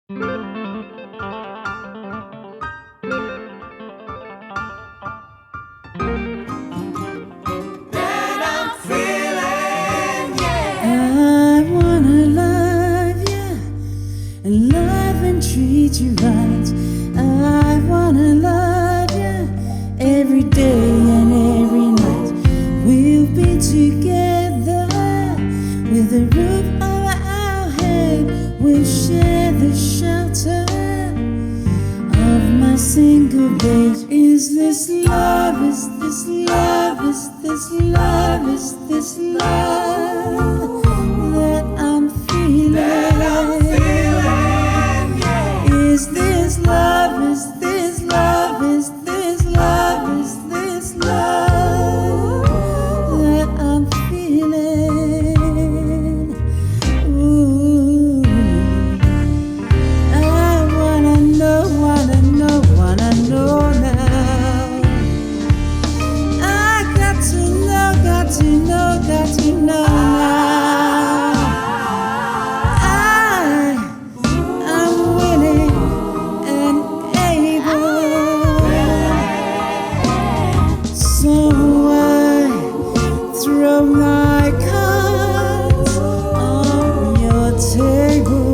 I wanna love you and love and treat you right. I wanna love you every day and every night. We'll be together with a roof over our head. We'll share the shelter of my single bed. Is this love? Is this love? Is this love? Is this love that I'm feeling? Is this love? Is this love? Is this love? Is this love that I'm feeling? Ooh, I wanna know now. I got to know now. I'm willing and able, so I throw my cards on your table.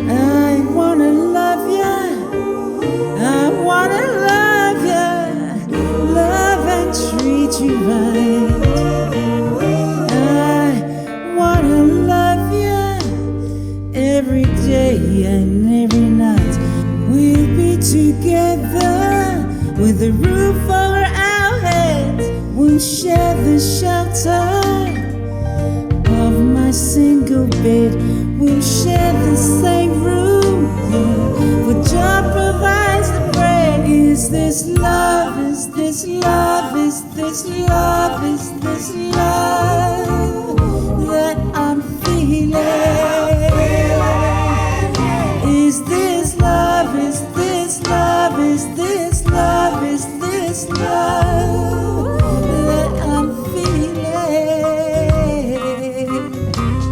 I wanna love ya. I wanna love ya, love and treat you right. I wanna love ya every day and every night. We'll be together with a roof over our heads. We'll share the shelter of my single bed. We'll share the same room, for Jah provides the bread. Is this love? Is this love? Is this love? Is this love that I'm feeling? Is this love? Is this love? Is this love? Is this love that I'm feeling?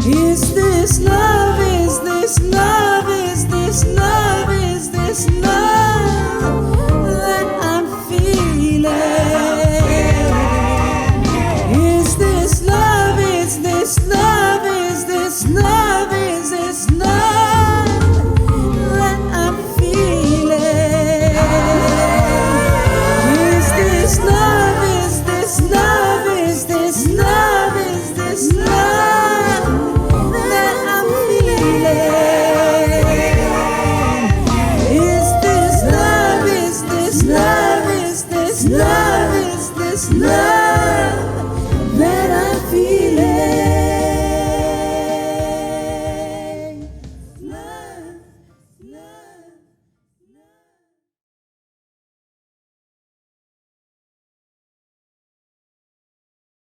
Is this love? Is this love? Is this love? Is this love that I'm feeling? Is this love? Is this love? Is this love? Is this love that I'm feeling? Is this love? Is this love? Is this love? Is this love that I'm feeling? Is this love? Is this love? Is this love? Is this love?